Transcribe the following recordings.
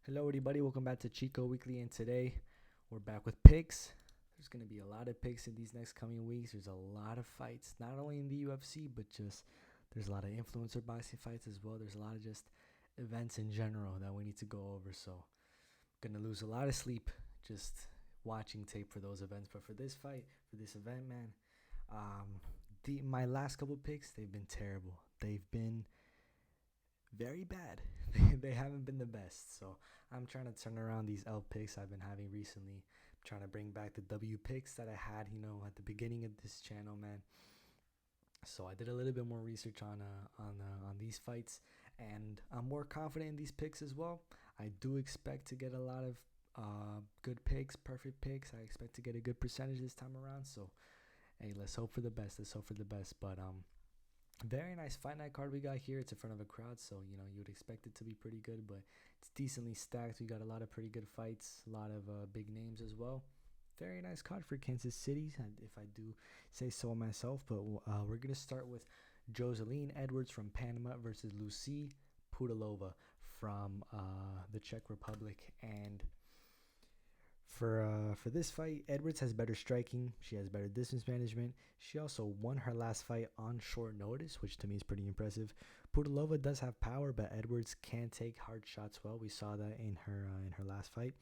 Hello, everybody. Welcome back to Chico Weekly, and today we're back with picks. There's going to be a lot of picks in these next coming weeks. There's a lot of fights, not only in the UFC, but just there's a lot of influencer boxing fights as well. There's a lot of just events in general that we need to go over. So, I'm going to lose a lot of sleep just watching tape for those events. But for this fight, for this event, man, my last couple picks, they've been terrible. They've been very bad. They haven't been the best. So I'm trying to turn around these L picks I've been having recently. I'm trying to bring back the W picks that I had, at the beginning of this channel, man. So I did a little bit more research on these fights, and I'm more confident in these picks as well. I do expect to get a lot of good picks, perfect picks. I expect to get a good percentage this time around. So hey, let's hope for the best. Let's hope for the best. But very nice fight night card we got here. It's in front of a crowd, so you would expect it to be pretty good, but it's decently stacked. We got a lot of pretty good fights, a lot of big names as well. Very nice card for Kansas City, if I do say so myself. But we're gonna start with Joseline Edwards from Panama versus Lucy Pudilova from the Czech Republic. And for this fight, Edwards has better striking. She has better distance management. She also won her last fight on short notice, which to me is pretty impressive. Pudilova does have power, but Edwards can take hard shots well. We saw that in her last fight.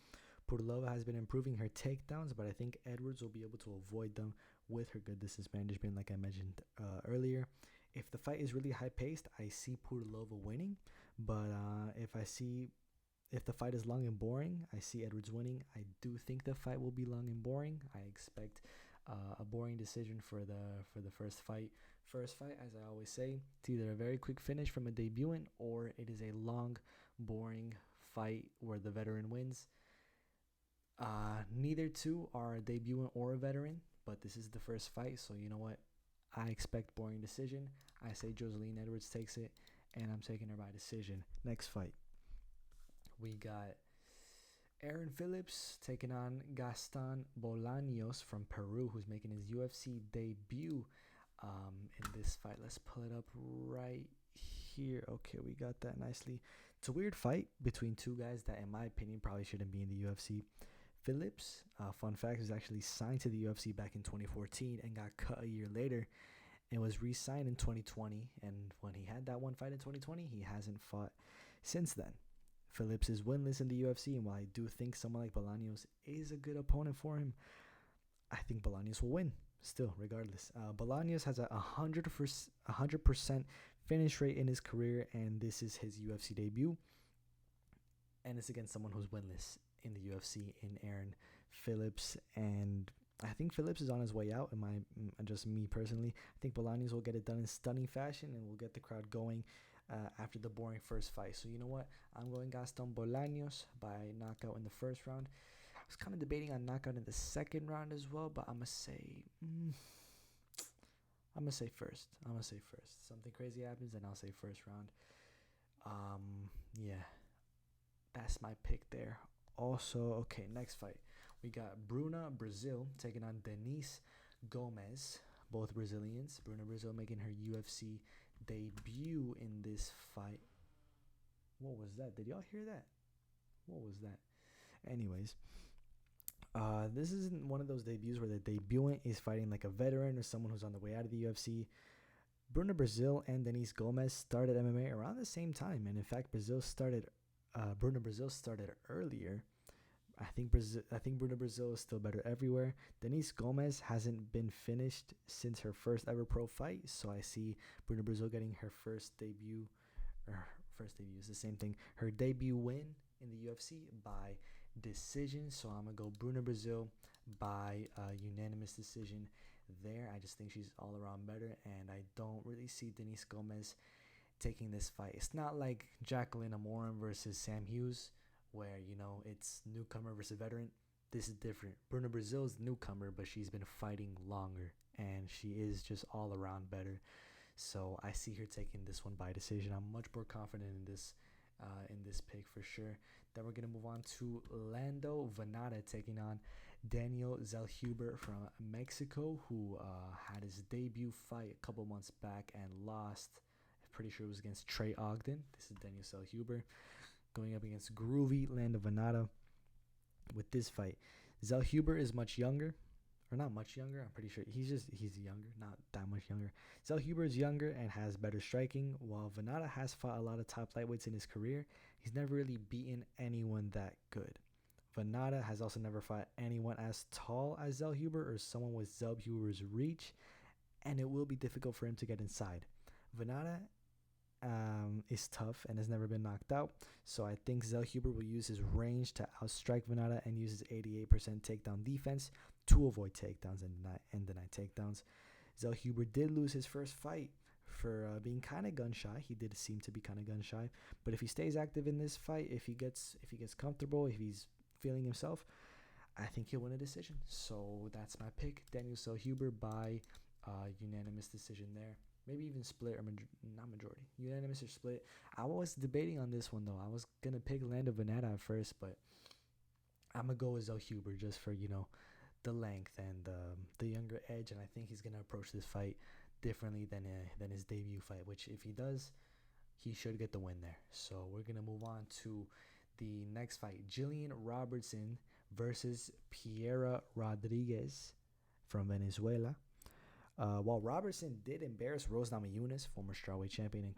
Pudilova has been improving her takedowns, but I think Edwards will be able to avoid them with her good distance management, like I mentioned earlier. If the fight is really high paced, I see Pudilova winning, but if the fight is long and boring, I see Edwards winning. I do think the fight will be long and boring. I expect a boring decision for the first fight. First fight, as I always say, it's either a very quick finish from a debutant or it is a long, boring fight where the veteran wins. Neither two are a debutant or a veteran, but this is the first fight, so you know what? I expect boring decision. I say Joseline Edwards takes it, and I'm taking her by decision. Next fight. We got Aaron Phillips taking on Gaston Bolaños from Peru, who's making his UFC debut in this fight. Let's pull it up right here. Okay, we got that nicely. It's a weird fight between two guys that, in my opinion, probably shouldn't be in the UFC. Phillips, fun fact, was actually signed to the UFC back in 2014 and got cut a year later and was re-signed in 2020. And when he had that one fight in 2020, he hasn't fought since then. Phillips is winless in the UFC, and while I do think someone like Bolaños is a good opponent for him, I think Bolaños will win still, regardless. Bolaños has a 100% finish rate in his career, and this is his UFC debut, and it's against someone who's winless in the UFC in Aaron Phillips, and I think Phillips is on his way out. Just me personally, I think Bolaños will get it done in stunning fashion and will get the crowd going after the boring first fight. So you know what? I'm going Gaston Bolaños by knockout in the first round. I was kind of debating on knockout in the second round as well, but I'm gonna say first. Something crazy happens, and I'll say first round. Yeah, that's my pick there. Also, okay, next fight. We got Bruna Brazil taking on Denise Gomez, both Brazilians. Bruna Brazil making her UFC debut in this fight. What was that? Did y'all hear that? What was that? Anyways, this isn't one of those debuts where the debutant is fighting like a veteran or someone who's on the way out of the UFC. Bruna Brazil and Denise Gomez started MMA around the same time, and in fact, Bruna Brazil started earlier. I think Bruna Brazil is still better everywhere. Denise Gomez hasn't been finished since her first ever pro fight, so I see Bruna Brazil getting her first debut is the same thing. Her debut win in the UFC by decision, so I'm gonna go Bruna Brazil by unanimous decision there. I just think she's all around better, and I don't really see Denise Gomez taking this fight. It's not like Jacqueline Amorim versus Sam Hughes, where it's newcomer versus veteran. This is different. Bruna Brazil's newcomer, but she's been fighting longer, and she is just all around better. So I see her taking this one by decision. I'm much more confident in this pick for sure. Then we're gonna move on to Lando Venata taking on Daniel Zellhuber from Mexico, who had his debut fight a couple months back and lost. I'm pretty sure it was against Trey Ogden. This is Daniel Zellhuber. going up against groovy Lando Venata. With this fight, Zell Huber is much younger, or not much younger. I'm pretty sure he's younger, not that much younger. Zell Huber is younger and has better striking, while Venata has fought a lot of top lightweights in his career. He's never really beaten anyone that good. Venata has also never fought anyone as tall as Zell Huber or someone with Zell Huber's reach, and it will be difficult for him to get inside. Venata is tough and has never been knocked out, so I think Zell Huber will use his range to outstrike Venata and use his 88% takedown defense to avoid takedowns and deny takedowns. Zell Huber did lose his first fight for being kind of gun shy. He did seem to be kind of gun shy, but if he stays active in this fight, if he gets comfortable, if he's feeling himself, I think he'll win a decision. So that's my pick, Daniel Zell Huber by unanimous decision there. Maybe even split or not majority. Unanimous or split. I was debating on this one, though. I was going to pick Lando Venata at first, but I'm going to go with Zell Huber just for, the length and the younger edge. And I think he's going to approach this fight differently than his debut fight, which if he does, he should get the win there. So we're going to move on to the next fight. Jillian Robertson versus Piera Rodriguez from Venezuela. While Robertson did embarrass Rose Namajunas, former strawweight champion and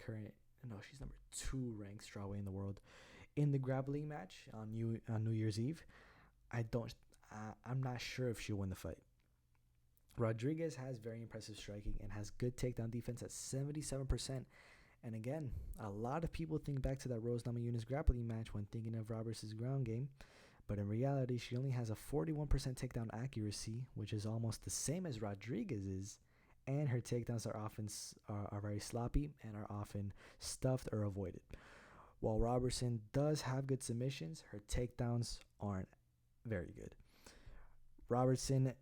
she's number 2 ranked strawweight in the world, in the grappling match on New Year's Eve, I'm not sure if she'll win the fight. Rodriguez has very impressive striking and has good takedown defense at 77%. And again, a lot of people think back to that Rose Namajunas grappling match when thinking of Robertson's ground game. But in reality, she only has a 41% takedown accuracy, which is almost the same as Rodriguez's, and her takedowns are very sloppy and are often stuffed or avoided. While Robertson does have good submissions, her takedowns aren't very good. Robertson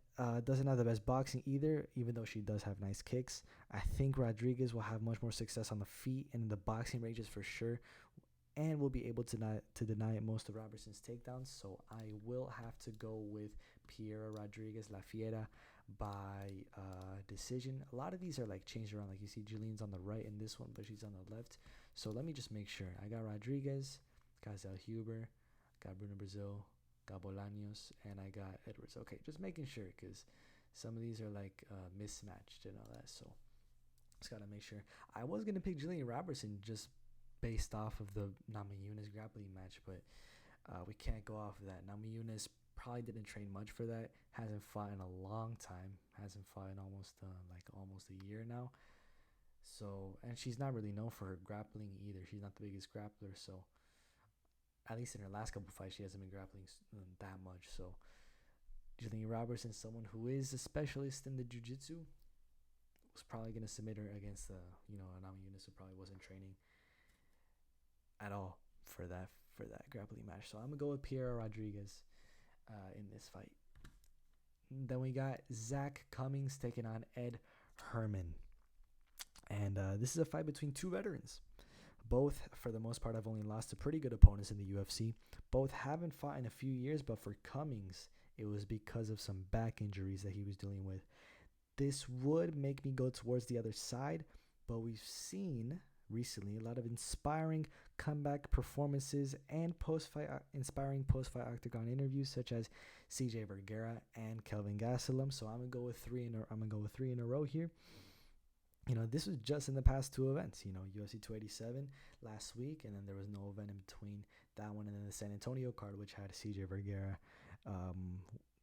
doesn't have the best boxing either, even though she does have nice kicks. I think Rodriguez will have much more success on the feet and in the boxing ranges for sure, and will be able to deny most of Robertson's takedowns. So I will have to go with Piera Rodriguez La Fiera by decision. A lot of these are like changed around. Like you see Jillian's on the right in this one, but she's on the left. So let me just make sure. I got Rodriguez, got Zell Huber, got Bruno Brazil, got Bolaños, and I got Edwards. Okay, just making sure because some of these are like mismatched and all that. So just got to make sure. I was going to pick Jillian Robertson just based off of the Namajunas grappling match, but we can't go off of that. Namajunas probably didn't train much for that. Hasn't fought in a long time. Hasn't fought in almost a year now. So, and she's not really known for her grappling either. She's not the biggest grappler. So, at least in her last couple fights, she hasn't been grappling that much. So, Jillian Robertson, someone who is a specialist in the jiu-jitsu, was probably going to submit her against Namajunas, who probably wasn't training at all for that grappling match. So I'm gonna go with Piera Rodriguez in this fight. Then we got Zach Cummings taking on Ed Herman, and this is a fight between two veterans. Both, for the most part, have only lost to pretty good opponents in the UFC. Both haven't fought in a few years, but for Cummings, it was because of some back injuries that he was dealing with. This would make me go towards the other side, but we've seen recently a lot of inspiring comeback performances and inspiring post-fight octagon interviews, such as CJ Vergara and Kelvin Gastelum. So I'm gonna go with three in a row here. This was just in the past two events. UFC 287 last week, and then there was no event in between that one and then the San Antonio card, which had CJ Vergara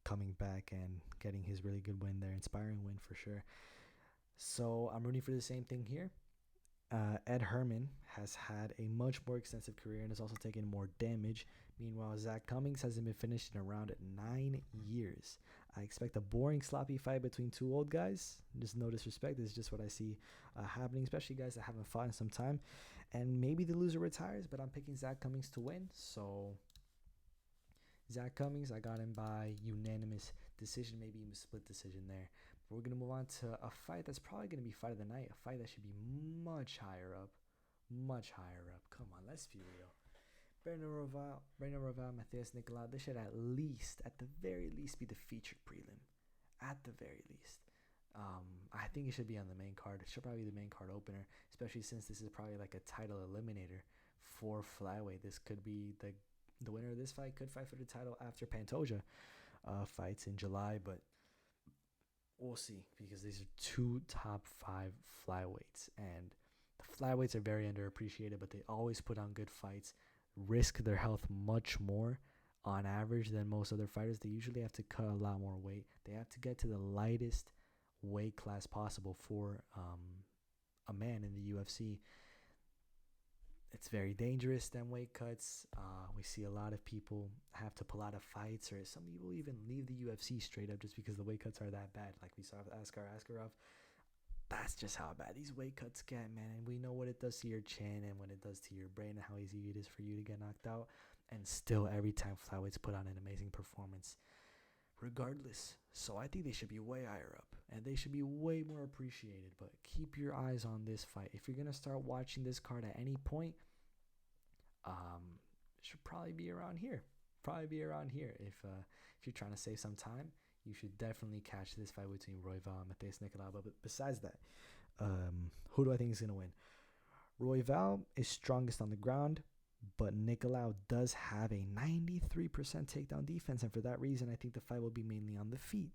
coming back and getting his really good win there, inspiring win for sure. So I'm rooting for the same thing here. Ed Herman has had a much more extensive career and has also taken more damage. Meanwhile, Zach Cummings hasn't been finished in around 9 years. I expect a boring, sloppy fight between two old guys. Just no disrespect. This is just what I see happening, especially guys that haven't fought in some time. And maybe the loser retires, but I'm picking Zach Cummings to win. So Zach Cummings, I got him by unanimous decision, maybe even split decision there. But we're going to move on to a fight that's probably going to be fight of the night, a fight that should be much higher up. Much higher up. Come on, let's be real. Brandon Roval, Matheus Nicolau, this should at the very least, be the featured prelim. At the very least. I think it should be on the main card. It should probably be the main card opener, especially since this is probably like a title eliminator for flyweight. This could be the winner of this fight could fight for the title after Pantoja fights in July, but we'll see, because these are two top 5 flyweights, and the flyweights are very underappreciated, but they always put on good fights, risk their health much more on average than most other fighters. They usually have to cut a lot more weight. They have to get to the lightest weight class possible for a man in the UFC. It's very dangerous, them weight cuts. We see a lot of people have to pull out of fights, or some people even leave the UFC straight up just because the weight cuts are that bad. Like we saw with Askar Askarov. That's just how bad these weight cuts get, man. And we know what it does to your chin and what it does to your brain and how easy it is for you to get knocked out. And still, every time flyweights put on an amazing performance, regardless. So I think they should be way higher up, and they should be way more appreciated. But keep your eyes on this fight. If you're gonna start watching this card at any point, it should probably be around here. If you're trying to save some time, you should definitely catch this fight between Royval and Matheus Nicolau. But besides that, who do I think is gonna win? Royval is strongest on the ground, but Nicolau does have a 93% takedown defense, and for that reason, I think the fight will be mainly on the feet.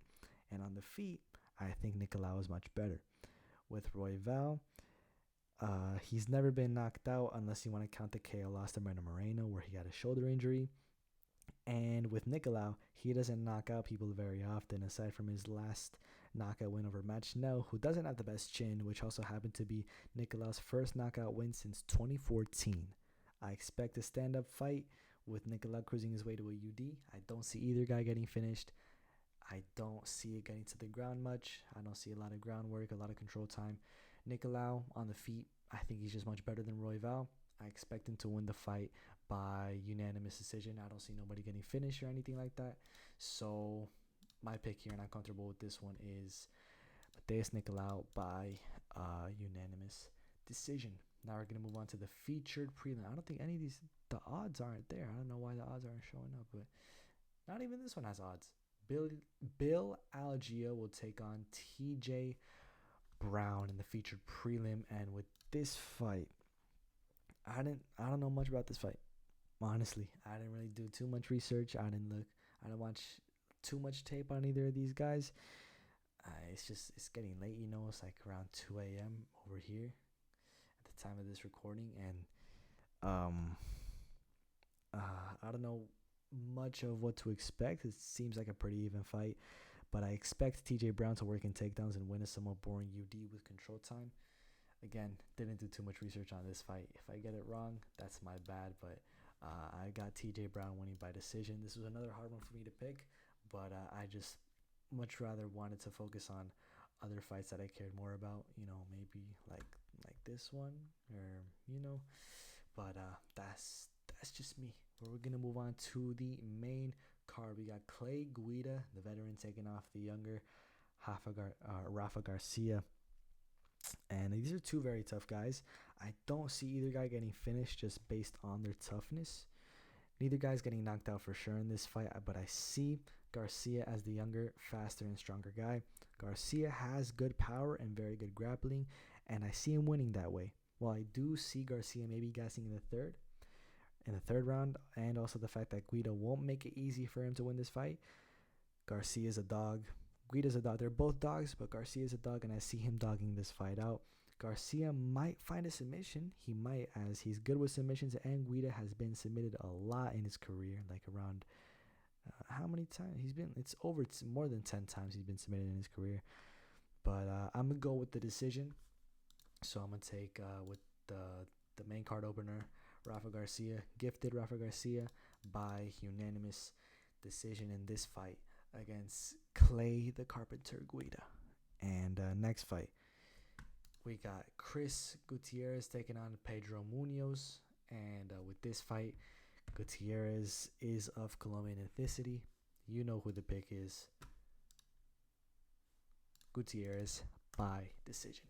And on the feet, I think Nicolau is much better. With Royval, he's never been knocked out unless you want to count the KO loss to Brandon Moreno, where he had a shoulder injury. And with Nicolau, he doesn't knock out people very often, aside from his last knockout win over Matt Schnell, who doesn't have the best chin, which also happened to be Nicolau's first knockout win since 2014. I expect a stand-up fight with Nicolau cruising his way to a UD. I don't see either guy getting finished. I don't see it getting to the ground much. I don't see a lot of groundwork, a lot of control time. Nicolau on the feet, I think he's just much better than Royval. I expect him to win the fight by unanimous decision. I don't see nobody getting finished or anything like that. So my pick here, and I'm comfortable with this one, is Matheus Nicolau by unanimous decision. Now we're going to move on to the featured prelim. I don't think any of these, the odds aren't there. I don't know why the odds aren't showing up, but not even this one has odds. Bill Algea will take on TJ Brown in the featured prelim. And with this fight, I don't know much about this fight. Honestly, I didn't really do too much research. I didn't watch too much tape on either of these guys. It's getting late, you know. It's like around 2 a.m. over here at the time of this recording, and I don't know much of what to expect. It seems like a pretty even fight, but I expect TJ Brown to work in takedowns and win a somewhat boring UD with control time. Again, didn't do too much research on this fight. If I get it wrong, that's my bad, but I got TJ Brown winning by decision. This was another hard one for me to pick, but I just much rather wanted to focus on other fights that I cared more about, you know, maybe like this one, or you know, but that's just me. We're gonna move on to the main card. We got Clay Guida, the veteran, taking off the younger Rafa Garcia. And these are two very tough guys. I don't see either guy getting finished just based on their toughness. Neither guy's getting knocked out for sure in this fight, but I see Garcia as the younger, faster, and stronger guy. Garcia has good power and very good grappling, and I see him winning that way. While I do see Garcia maybe gassing in the third round, and also the fact that Guida won't make it easy for him to win this fight. Garcia's a dog. Guida's a dog. They're both dogs, but Garcia's a dog, and I see him dogging this fight out. Garcia might find a submission. He might, as he's good with submissions, and Guida has been submitted a lot in his career, like around how many times he's been? It's more than 10 times he's been submitted in his career. But I'm gonna go with the decision. So I'm gonna take with the main card opener, Rafa Garcia, gifted Rafa Garcia by unanimous decision in this fight against Clay the Carpenter Guida. And next fight, we got Chris Gutierrez taking on Pedro Munoz. And with this fight, Gutierrez is of Colombian ethnicity. You know who the pick is. Gutierrez by decision.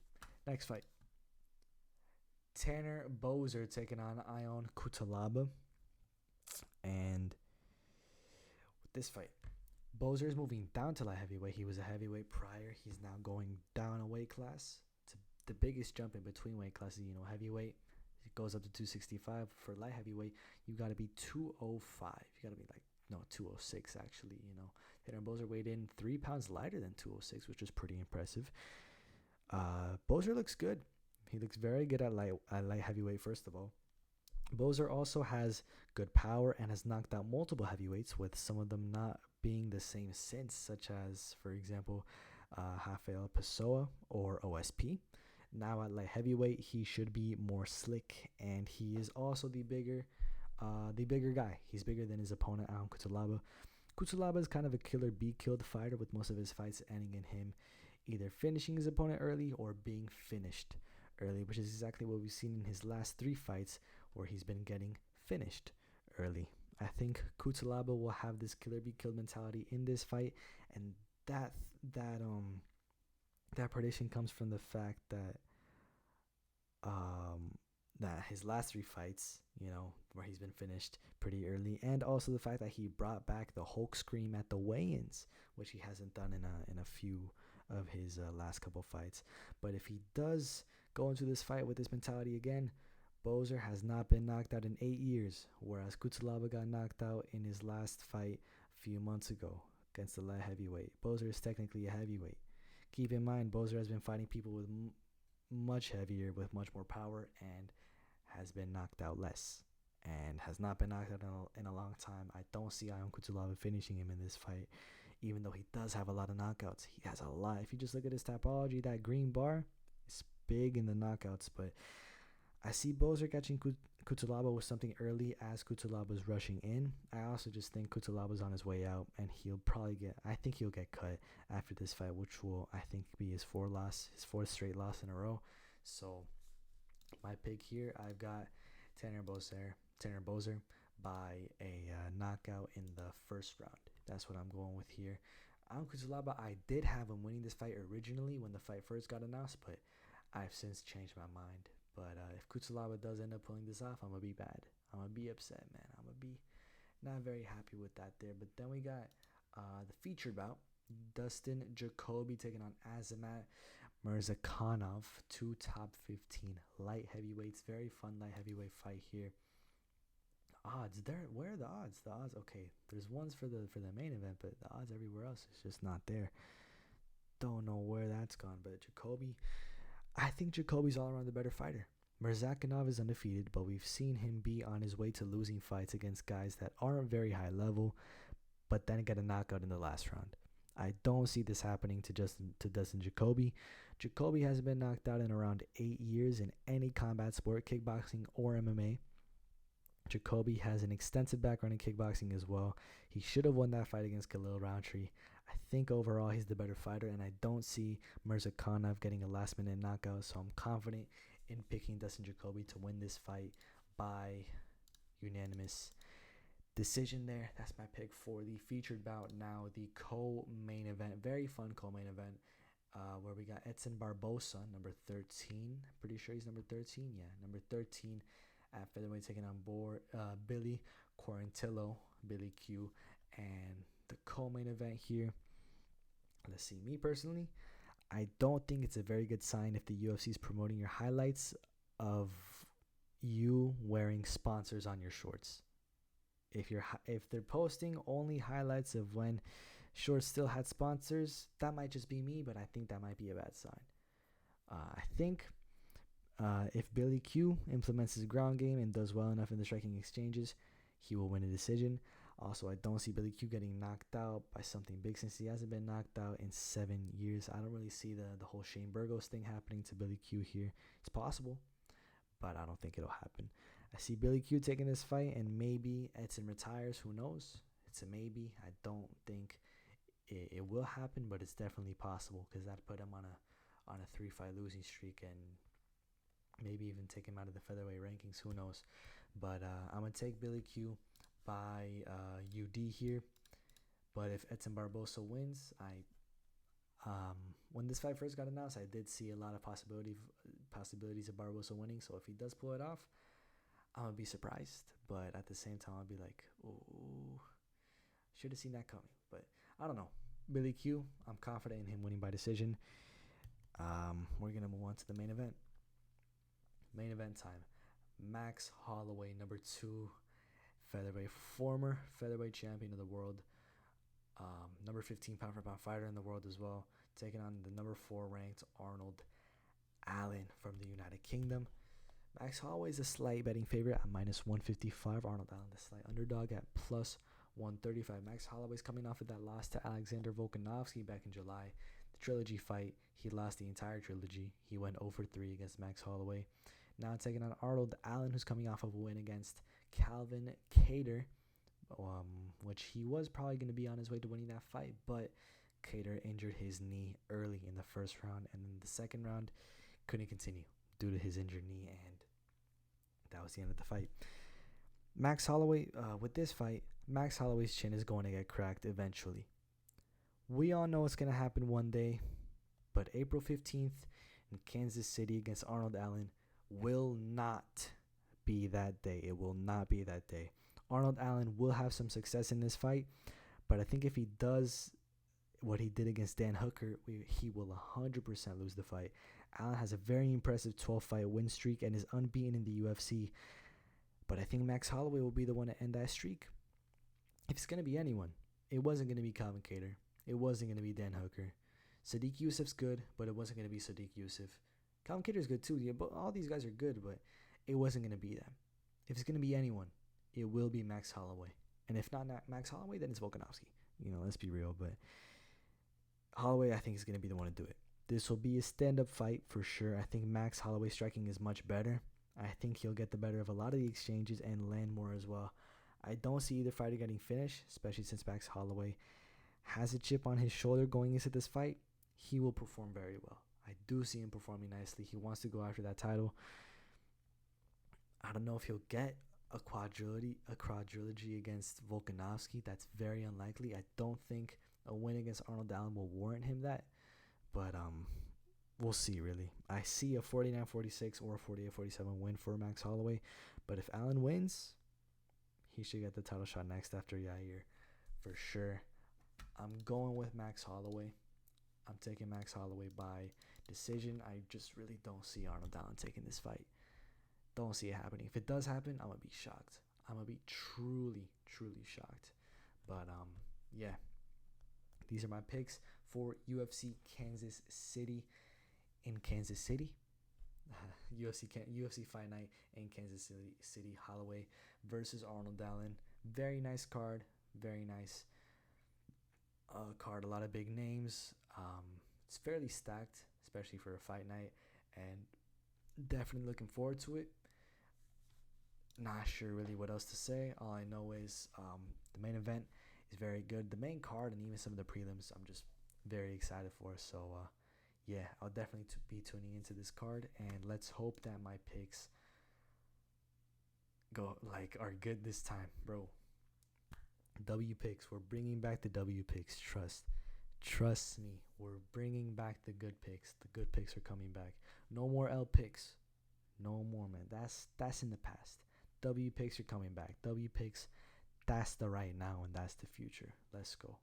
Next fight, Tanner Boser taking on Ion Cutelaba. And with this fight, Boser is moving down to light heavyweight. He was a heavyweight prior. He's now going down a weight class. It's the biggest jump in between weight classes. You know, heavyweight, It goes up to 265. For light heavyweight, you got to be 205. You got to be like, no, 206 actually. Tanner Boser weighed in 3 pounds lighter than 206, which is pretty impressive. Boser looks good. He looks very good at light heavyweight, first of all. Boser also has good power and has knocked out multiple heavyweights, with some of them not being the same since, such as, for example, Rafael Pessoa or OSP. Now at light heavyweight, he should be more slick, and he is also the bigger guy. He's bigger than his opponent, Alan Cutelaba. Cutelaba is kind of a killer be-killed fighter, with most of his fights ending in him either finishing his opponent early or being finished early, which is exactly what we've seen in his last 3 fights, where he's been getting finished early. I think Cutelaba will have this killer be killed mentality in this fight, and that prediction comes from the fact that his last 3 fights, where he's been finished pretty early, and also the fact that he brought back the Hulk scream at the weigh-ins, which he hasn't done in a few of his last couple fights. But if he does go into this fight with this mentality again, Boser has not been knocked out in 8 years, whereas Cutelaba got knocked out in his last fight a few months ago against the light heavyweight. Boser is technically a heavyweight. Keep in mind, Boser has been fighting people with much heavier, with much more power, and has been knocked out less, and has not been knocked out in a long time. I don't see Ion Cutelaba finishing him in this fight, even though he does have a lot of knockouts. He has a lot. If you just look at his topology, that green bar is big in the knockouts, but I see Boser catching Cutelaba with something early as Cutelaba's rushing in. I also just think Cutelaba's on his way out, and I think he'll get cut after this fight, which will, I think, be his 4th straight loss in a row. So my pick here, I've got Tanner Boser by a knockout in the first round. That's what I'm going with here. Cutelaba, I did have him winning this fight originally when the fight first got announced, but I've since changed my mind. But if Cutelaba does end up pulling this off, I'm going to be mad. I'm going to be upset, man. I'm going to be not very happy with that there. But then we got the featured bout. Dustin Jacoby taking on Azamat Murzakanov. 2 top 15 light heavyweights. Very fun light heavyweight fight here. Odds there. Where are the odds? The odds. Okay, there's ones for the main event, but the odds everywhere else is just not there. Don't know where that's gone. But Jacoby, I think Jacoby's all around the better fighter. Murzakanov is undefeated, but we've seen him be on his way to losing fights against guys that aren't very high level, but then get a knockout in the last round. I don't see this happening to Dustin Jacoby. Jacoby hasn't been knocked out in around 8 years in any combat sport, kickboxing or MMA. Jacoby has an extensive background in kickboxing as well. He should have won that fight against Khalil Roundtree. I think overall he's the better fighter, and I don't see Murzakanov getting a last-minute knockout, so I'm confident in picking Dustin Jacoby to win this fight by unanimous decision there. That's my pick for the featured bout. Now the co-main event, very fun co-main event, where we got Edson Barbosa, number 13. Pretty sure he's number 13. Yeah, number 13 at featherweight, taking on board Billy Quarantillo, Billy Q, and the co-main event here. Let's see. Me personally, I don't think it's a very good sign if the UFC is promoting your highlights of you wearing sponsors on your shorts. If they're posting only highlights of when shorts still had sponsors, that might just be me, but I think that might be a bad sign. I think if Billy Q implements his ground game and does well enough in the striking exchanges, he will win a decision. Also, I don't see Billy Q getting knocked out by something big, since he hasn't been knocked out in 7 years. I don't really see the whole Shane Burgos thing happening to Billy Q here. It's possible, but I don't think it'll happen. I see Billy Q taking this fight, and maybe Edson retires. Who knows? It's a maybe. I don't think it will happen, but it's definitely possible, because that'd put him on a 3-fight losing streak, and maybe even take him out of the featherweight rankings. Who knows? But I'm going to take Billy Q by UD here. But if Edson Barbosa wins, when this fight first got announced, I did see a lot of possibilities of Barbosa winning. So if he does pull it off, I'm going to be surprised. But at the same time, I'll be like, oh, should have seen that coming. But I don't know. Billy Q, I'm confident in him winning by decision. We're going to move on to the main event. Main event time. Max Holloway, number 2 featherweight, former featherweight champion of the world, number 15 pound for pound fighter in the world as well, taking on the number 4 ranked Arnold Allen from the United Kingdom. Max Holloway is a slight betting favorite at minus 155. Arnold Allen, the slight underdog, at plus 135. Max Holloway's coming off of that loss to Alexander Volkanovski back in July. The trilogy fight, he lost the entire trilogy. He went 0-3 against Max Holloway. Now taking on Arnold Allen, who's coming off of a win against Calvin Kattar, which he was probably going to be on his way to winning that fight, but Kattar injured his knee early in the first round, and in the second round couldn't continue due to his injured knee, and that was the end of the fight. Max Holloway, with this fight, Max Holloway's chin is going to get cracked eventually. We all know it's going to happen one day, but April 15th in Kansas City against Arnold Allen will not be that day. It will not be that day. Arnold Allen will have some success in this fight, but I think if he does what he did against Dan Hooker, he will 100% lose the fight. Allen has a very impressive 12-fight win streak and is unbeaten in the UFC, but I think Max Holloway will be the one to end that streak. If it's going to be anyone, it wasn't going to be Calvin Kattar. It wasn't going to be Dan Hooker. Sadiq Youssef's good, but it wasn't going to be Sadiq Youssef. Calvin Kattar's good too. Yeah, but all these guys are good, but it wasn't going to be them. If it's going to be anyone, it will be Max Holloway. And if not Max Holloway, then it's Volkanovski. Let's be real. But Holloway, I think, is going to be the one to do it. This will be a stand-up fight for sure. I think Max Holloway's striking is much better. I think he'll get the better of a lot of the exchanges and land more as well. I don't see either fighter getting finished, especially since Max Holloway has a chip on his shoulder going into this fight. He will perform very well. I do see him performing nicely. He wants to go after that title. I don't know if he'll get a quadrilogy against Volkanovski. That's very unlikely. I don't think a win against Arnold Allen will warrant him that. But we'll see, really. I see a 49-46 or a 48-47 win for Max Holloway. But if Allen wins, he should get the title shot next after Yair for sure. I'm going with Max Holloway. I'm taking Max Holloway by decision. I just really don't see Arnold Allen taking this fight. Don't see it happening. If it does happen, I'm going to be shocked. I'm going to be truly, truly shocked. But, yeah. These are my picks for UFC Kansas City in Kansas City. UFC Fight Night in Kansas City. Holloway versus Arnold Allen. Very nice card. Very nice card. A lot of big names. It's fairly stacked, especially for a fight night, and definitely looking forward to it. Not sure really what else to say. All I know is the main event is very good. The main card and even some of the prelims, I'm just very excited for. So, yeah, I'll definitely be tuning into this card, and let's hope that my picks are good this time, bro. W picks. We're bringing back the W picks. Trust me. We're bringing back the good picks. The good picks are coming back. No more L picks. No more, man. That's in the past. W picks are coming back. W picks, that's the right now and that's the future. Let's go.